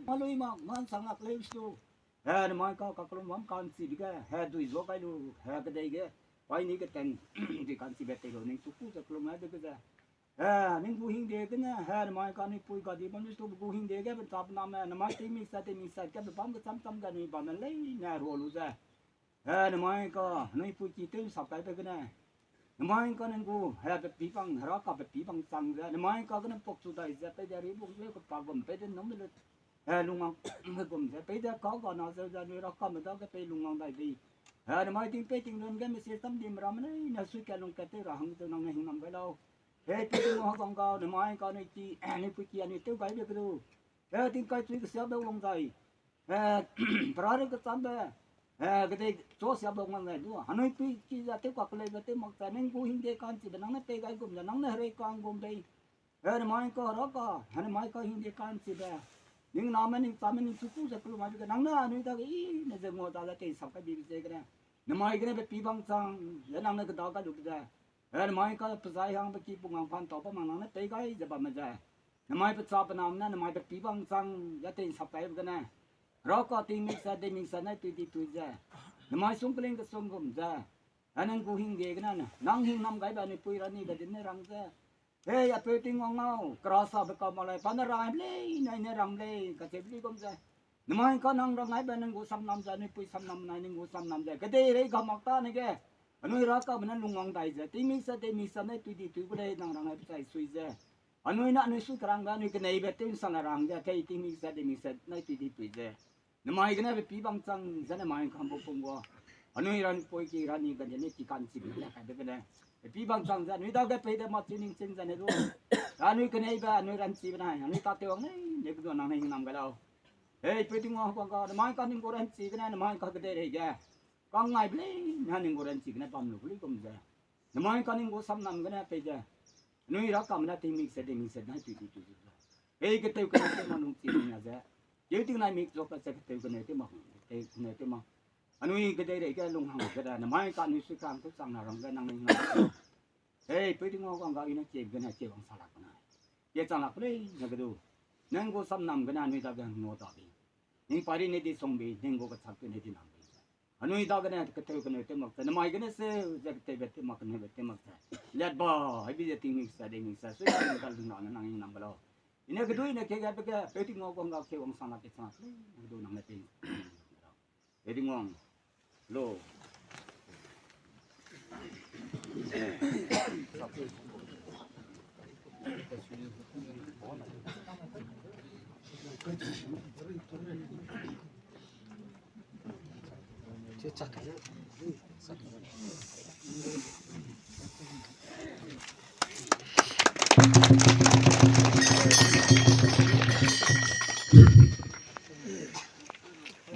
Malui ma man sangak leis tu he mai ka kaklum mam kan si diga he du zo kai lu he ka dei ge pai ni ke ten di kan si bete lo ning tu ku ta klum ha de ge he ning bu hing de ge na he mai ka ni pui ka di ban tu bu hing de ge ba tap na ma na mai ti mi sa ka ba bam ka tam tam ga ni ba na lei na ro lu za he mai ka ni pui ki te sa kai be ge na mai ka ning bu he be pi bang ra ka be pi bang sang za mai ka ga na pok su dai za pe ja ri bu le ko pa bom pe de no me le lùng ngang gồm sẽ bây giờ có còn nó giờ giờ nó có mà đó cái lùng ngang đại vì nó mai tiếng pe tiếng luôn cái mình sẽ tâm điểm ra mà này nó suy cái lùng cái tới rồi không từ nó ngày không nằm cái đâu thế tiếng nó không có nó mai có này chi này phụ kia này tiêu cái được đâu tiếng cái suy cái xéo đâu lùng dài ra cái tấm bè cái đây chỗ xéo đâu ngang này đúng không nói chi ra tiêu quạt lên cái tiêu mặc cái nên phụ hình cái con chỉ bên nó pe cái gồm là nó hơi con gồm đây nó mai có đó có nó mai có hình cái con chỉ bè nhưng nó mình tao mình chụp cho cứ mà cái nắng nó nuôi tao cái này giờ ngồi tao là cái sắp cái bị cái này nó mai cái này bị băng sang giờ nắng nó cái đó cái được ra nó mai cái phải giải hàng bị bung ngang phan tao mà nắng nó tới cái giờ bà mình ra nó mai phải chọc nó nó mai bị băng sang giờ cái sắp cái này rồi có tiếng mình sẽ này tùy ra nó mai xuống cái xuống cũng ra anh cũng hình cái này nắng hình năm cái bà này pui ra này là đến này răng ra hey ya pe ting ngong ngau krasa be ka malai panarai le nai ne ram le ka chebli kom ja namai ka nang rang ai ba nang go sam nam ja ni pui sam nam nai ning go sam nam ja ka de re ga mak ta ne ge anui ra ka ban lung ngong dai ja ti mi sa ne tu di tu le nang rang ai sai sui ja anui na anui su krang ga ni ke nei be tin sa na rang ja kai ti mi sa nai tu di tu ja namai ga na be pi bang chang ja na mai kham bo pung go anui ran poi ki ran ni ga ne ti kan si bi la ka de ne pi bang chang ja nui da ga pe de ma tin ning chen ja ne ro anui ke nei ba anui ran chi ba nai anui ta te ong nei ne ku nang nei nam ga đâu hey pe ting ngo ko ga mai ka ning go ran chi ga na mai ka de re ja ka ngai ble na ning go ran chi ga na pam lu ble kom ja na mai ka ning go sam nam ga na pe ja nui ra kam na ti mi se na tu hey ke te ka te ma nung chi na ja ye ting nai mi zo ka se ke te ka ne te ma anui ke de re ga lung hang ga na mai ka ni su kam tu sang na rang ga nang nei hey pe ting ngo ko ga ina che ga na che bang sa la ka na ye chang la ple na ga du nang go sam nam ga na nui da ga ngo ta bi ning pari ne di song bi ning go ka chak ne di nam bi anui da ga na ka te ka ne te mak na mai ga ne se ja te be te mak ne be te mak let ba ai bi de ting mi sa su ka lu na nang ing nam ba lo ina ga du ina ke ga pe ting ngo ko ga ke bang sa la ke sa ple na du nang ne pe pe ting ngo Lo.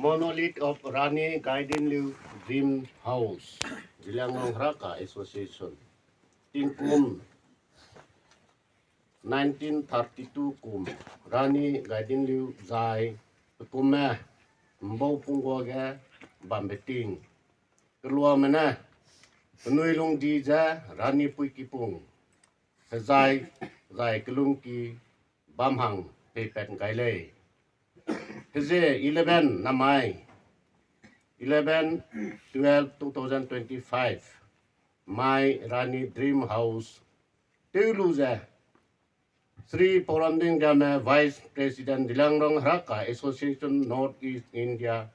Monolith of Rani Gaidinliu Dream House, Gilangang Raka Association. Tingkum 1932 kum Rani Gaidinliu Zai Kume Mbau Pungwaga Bambeting. Keluar mana Penuilung Dija Rani Puikipung. Zai Zai Kelungki Bamhang Pepet Gailei. Heze 11 Namai 11/12/2025 My Rani Dream House Tuluza Sri Poranding Jame Vice President Dilangrong Raka Association North East India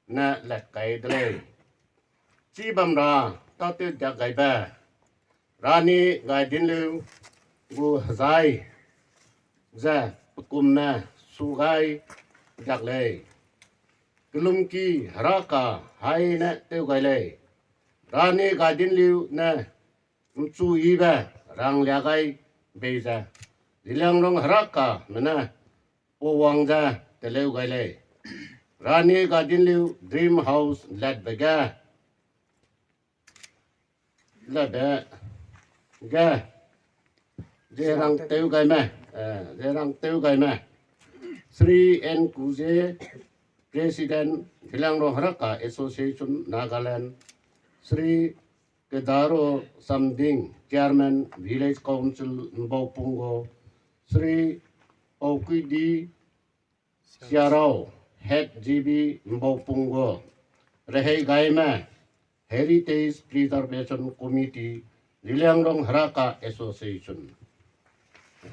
Na Lakai Dele Chibamra Tatu Jagaiba Rani Gaidinlu Gu Zai Za Pukumna Sugai Jaglei Kelumki Raka Hai Na Teu Gailei Rani Gaidinliu Na Mchu Iba Rang Lagai Beza Dilangrong Raka Mana Powangza Teleu Gailei Rani Gaidinliu Dream House Lad Bega Lada Ga Jerang Teu Gaima Jerang Teu Gaima Sri N. Kuze, President Dilangrong Raka Association Nagaland, Sri Kedaro Samding, Chairman Village Council Mbopungo, Sri Okidi Siarao, Head GB Mbopungo, Rehei Gaima, Heritage Preservation Committee, Dilangrong Raka Association.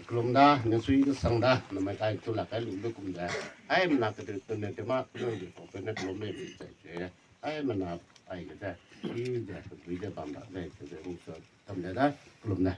Kelum dah nyusui ke sang dah nama kai tu lah kai lu kum dah ai mana ke tu ne te ma tu ni ko pe ne kelum ne bi sai ai mana ai ke dah i dah tu dah bang dah le tu dah so tam dah kelum dah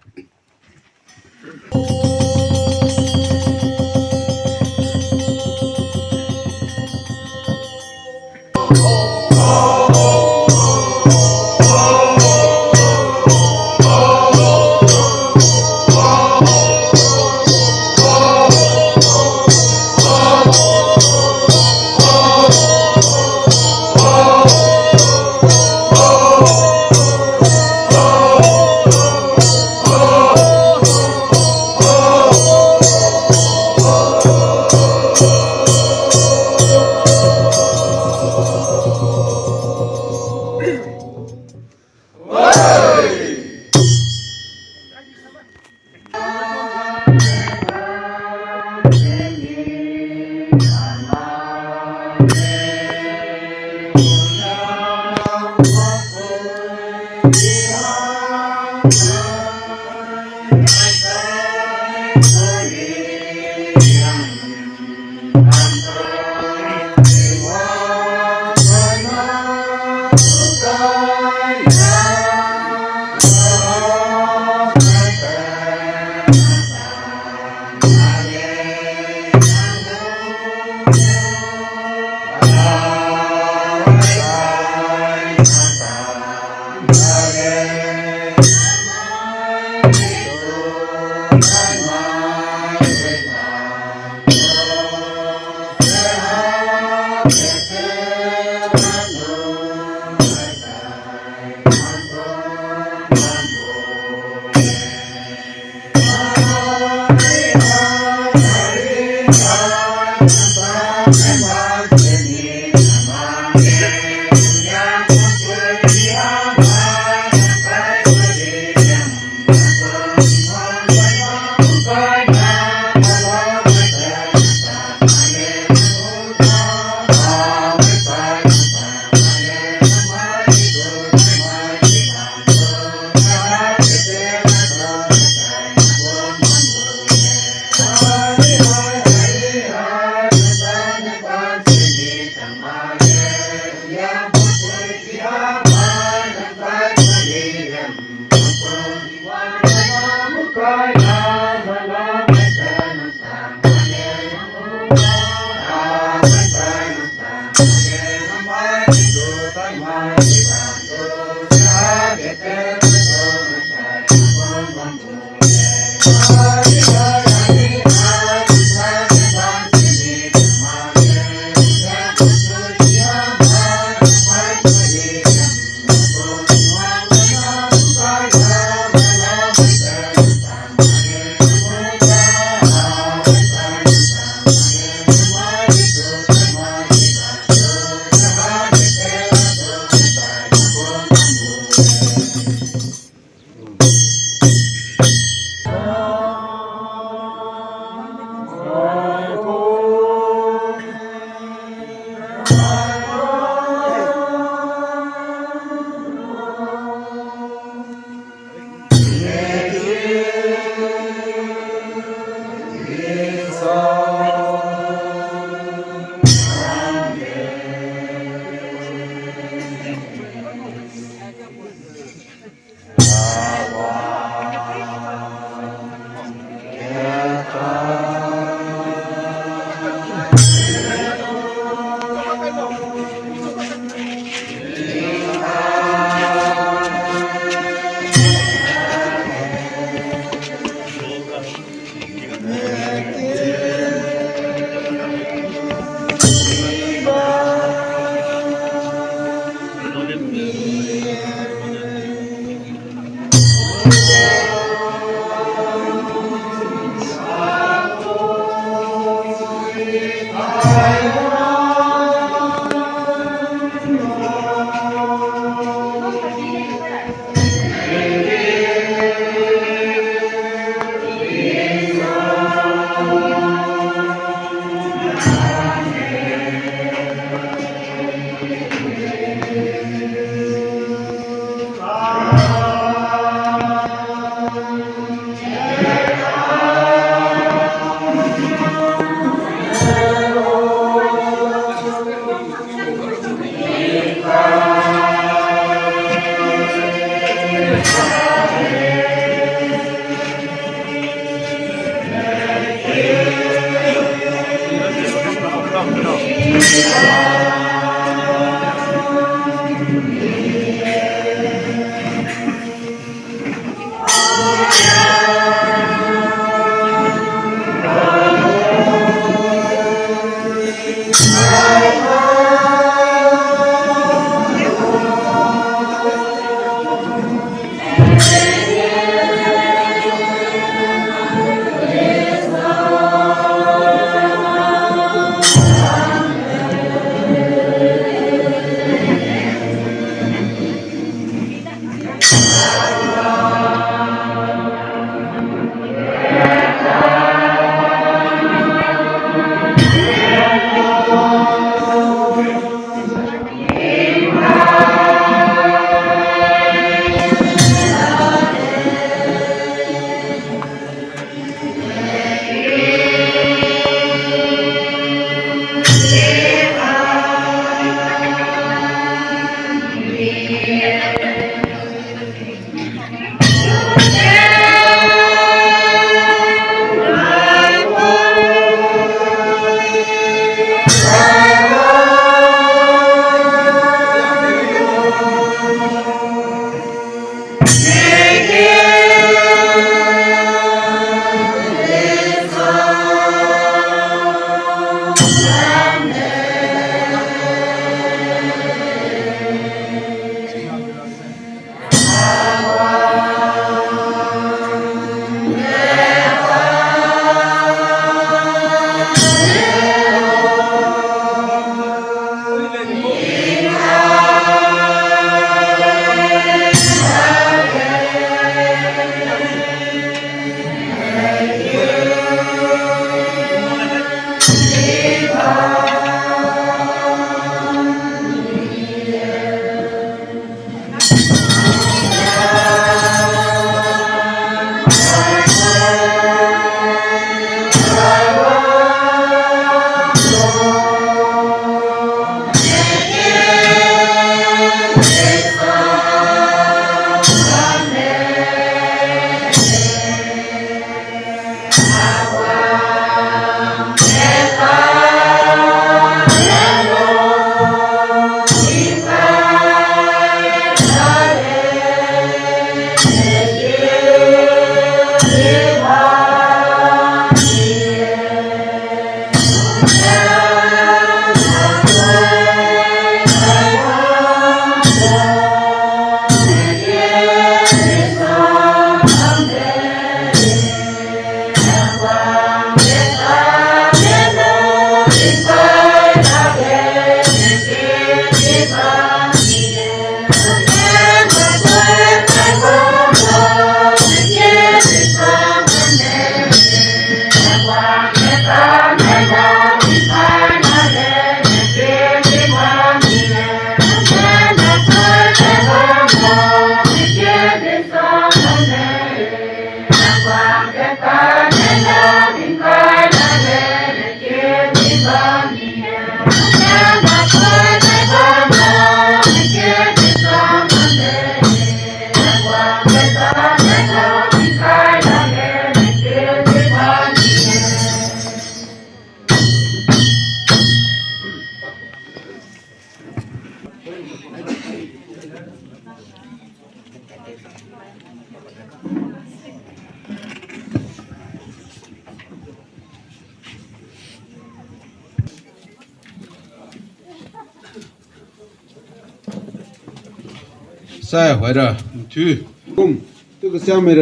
sai hoài ra thứ cùng tức cái sao mà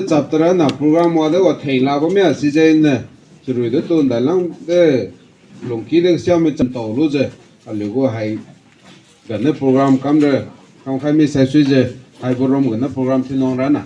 chập ra na program mà đó thành là có mấy sự gì nè rồi đó tôi đã lắng để lồng ký được sao mà chậm tàu luôn rồi liệu có hay gần cái program cắm rồi không phải mình sai suy gì hay program gần cái program thì nó ra nè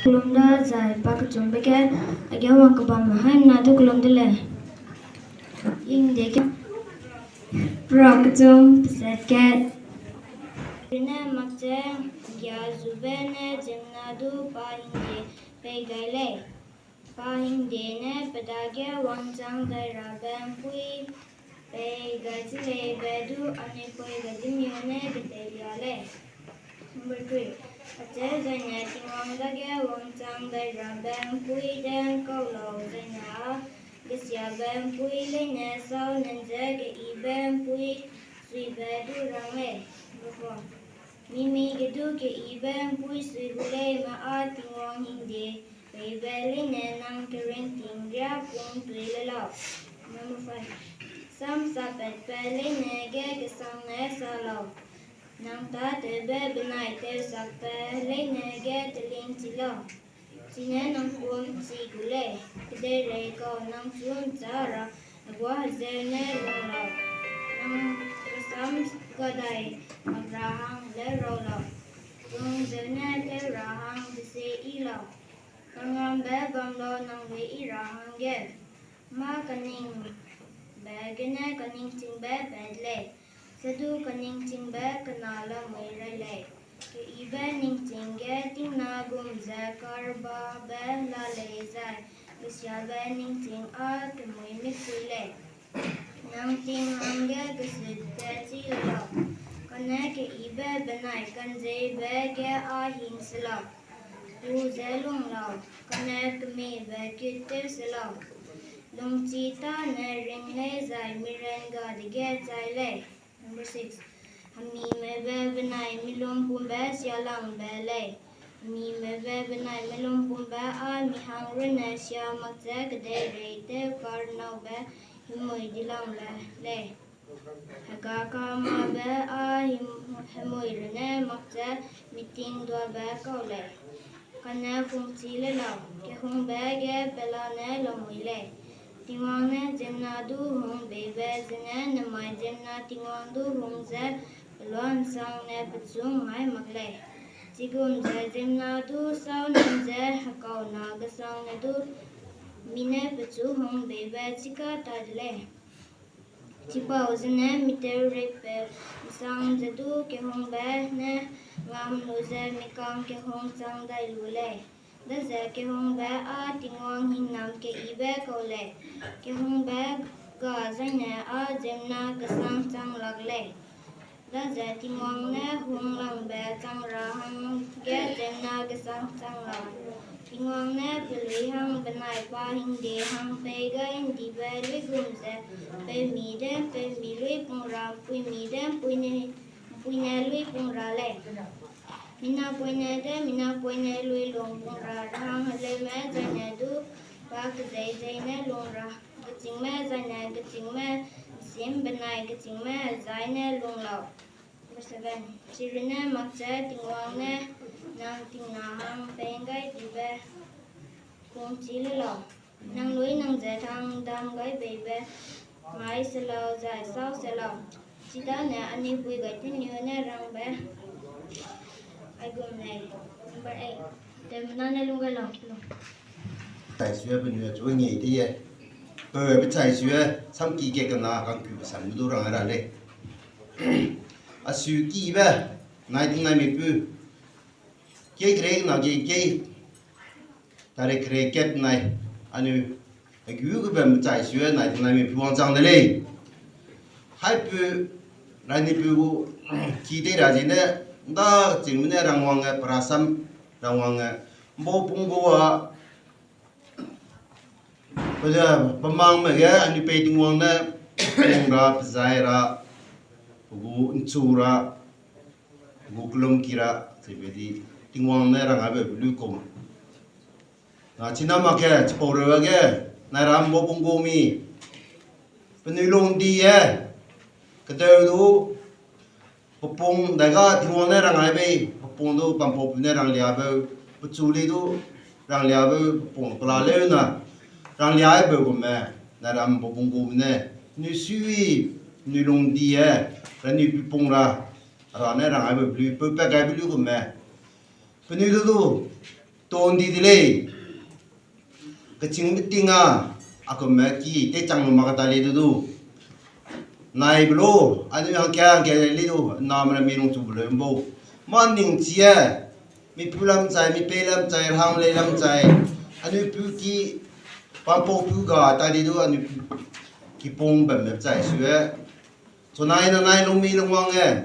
Kulumda zai pak chumbeke agyawa kabam haim na to kulumdele ing deke rock jump setket rina makje gya zubene jimnadu pahinge pegale pahinge ne pedage wangchang dai rabam pui pegajile bedu ane koi gajimyone beteliale. Number 3. Ache zanya tingwang dage wangchang dai rabang pui den kaulo zanya gesya bang pui lene sao nenje ge ibang pui sui bedu rangle. Number 4. Mimi gedu ge ibang pui sui gule ma a tingwang hingde pei beli ne nang kering tingria pung tui lelao. Number 5. Sam sapet peli ne ge gesang ne salao. Nang ta te be benai te sak pe le ne ge te ling chi lo chi ne nang kum chi gule de re ko nang sun cha ra agwa ze ne lo lo nang sam ko dai abraham le ro lo nang ze ne te rahang de se i lo nang be gam lo nang we i rahang ge ma kaning be ge ne kaning ching be le Sadu kaning ching ba kanala may rale. Ke iba ning ching ge ting na gum za karba ba la le zai. Kisya ba ning ching a ke muy mi kule. Nang ting ang ge kisid te chi lo. Kana ke iba banay kan ze ba ge a hin sila. Tu ze lung lo. Kana ke me ba kitir sila. Lung chita na ring le zai mirenga de ge zai le. Number 6. Hami me ve benai milum pumba sialang bele. Hami me ve benai milum pumba a mi hang rene sia makze kede reite karnau be himui dilang le. Haga kama be a himui rene makze miting dua be kau le. Kana fung chi le lau ke hung be ge bela ne lomui le. Tingwang ne jemna du hung bebe zene ne mai jemna tingwang du hung ze luan sang ne petsung mai makle Sigum Jemna do sound and Hakao Naga song do Mine Petu home baby Chika Tadle. Chipa was an emitter rape song the do ke home bear ne Ram Lose Mikam ke home song die lule. The Zeke home bear a tingong hinam ke ibe kole. Ke home bear gazane a Jemna Gasang Sang Lagle. Da giờ thì ngon nè hung lòng bè trăng ra hăng ghé trên na cái sang trăng ra thì ngon nè bị lưỡi hăng bên này qua hình đề hăng bè gai hình đi bè lưỡi gum sẽ bè mì lưỡi bung ra bùi mì đen bùi nè lưỡi bung ra lệ mina bùi nè lưỡi lồng bung ra hăng lên mẹ ra nè du ba cái dây nè lồng ra cái chính mẹ ra nè cái chính mẹ sim bên này cái chính mẹ giải nè lồng lẩu Seven. Sirine makse tingwangne nang tingnahang pengai dibe kung chililo nang lui nang je thang dam gai bebe mai selo jai sao selo chita ne ani pui gai tin nyu ne rang be ai gum ne number 8 dem na ne lunga lo 在学不女做你的耶，不在学上几个跟那刚举上都让人嘞。à sự kỳ về này thì này mình cứ cái nào cái ta để cái kết này anh ấy cái cái bên trái xuôi này thì này mình buông trang đấy lên hai bữa này thì bữa kỳ tế ra gì nữa đó chỉ mình là rang hoàng cái prasam rang hoàng cái bố bung bố à bây giờ bấm mang mấy cái anh ấy bay tiếng hoàng này bung ra dài ra gu insura gu klom kira sebedi tingwang na rang abe blu kom na china ma ke chpore ge na ram bo pung go mi penilong di ye kete du popong da ga tingwang na rang abe popong du pam pop na rang lia be puchuli du rang lia be popong pla le na rang lia be go me na ram bo pung go ne ni sui ni long di ye rồi ni bung ra rồi này rằng ai bị bự bự cái bị luôn mà bên này đâu tôn đi đây cái chính bị tiếng à aku mẹ ki tê chẳng mà cái tay đâu này bro anh ấy hàng kia lấy đâu nam là mình chụp lên bố mà ninh chia mi pulam chai mi pelam chai hang le lam chai anh ấy pu ki pampo pu ga tay đâu anh ấy ki pong bầm bầm chai sửa so nai na nai long mi long wang e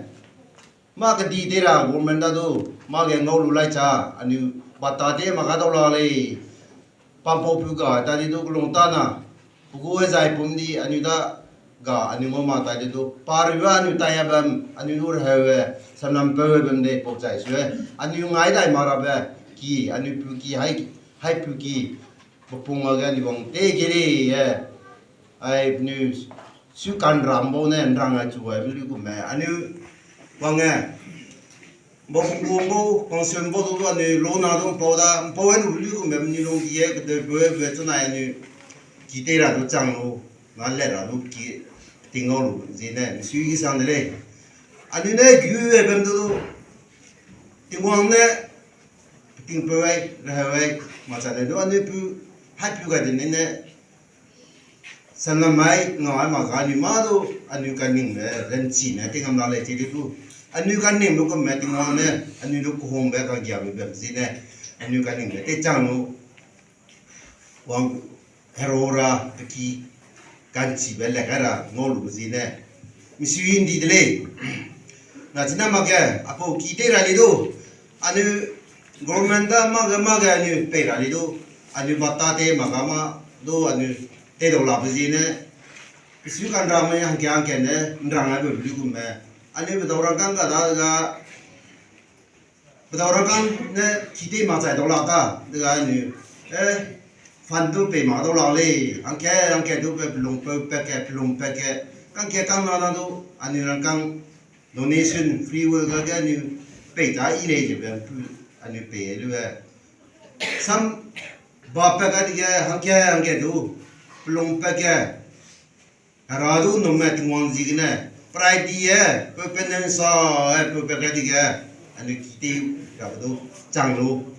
ma ka di te ra government da do ma ge ngau lu lai cha anu bata te ma ka do la le pam po pu ga ta di do long ta na bu e zai pum di anu da ga anu mo ma ta di do par wa anu ta ya bam anu nur ha we sam nam pe we bam de po chai su e anu ngai dai ma ra be ki anu pu ki hai pu ki bu pung ga ni bong te ge le e ai news su kan rambo ne rang a chu ai lu ku me anu wang e bo bo consum bo do ne lo na do po da po en lu ku me ni lo ki e de bo be chu na anu ki te ra do chang lo na le ra do ki ting o lu ji ne su yi sang de le anu ne gyu e bem do ting wang ne ting po ai ra ai ma cha de do anu pu hai pu ga de ne sanna mai ngawai ma ga ni ma do anu kan ning le ren chi ne ting am la le ti du anu kan ning lu ko me ting wang ne anu lu ko hom be ka gya be be si ne anu kan ning le te chang lu wang herora te ki kan chi be le ka ra ngo lu si ne mi si yin di de le na china ma ga apo ki te ra li do anu government da ma ga anu pe ra li do anu bata te ma ga ma do anu te do la bzi ne su kan ra ma yang kyang ken ne ndang ai be bli ku me ani be do ra kan ga da ga be do ra kan ne ki te ma zai do la ta de ga ni fan du pe ma do la le ang ke du be long pe ke long pe ke kan ke kan na do ani ran kan donation free will ga ni pe ta i le je be ani pe lu sam ba pe ga di ga ang ke du long pe ke radu no me tingwang ji ne pride ye pe pen sa pe pe ga di ga ani ki 가도 장로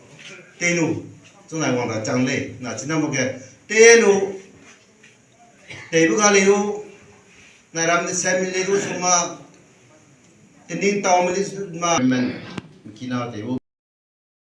대노 정말 왕다 장래 나 지난번에 대노 대부가리로 나람의 세밀리로 소마 tening tao mới mà mình kina te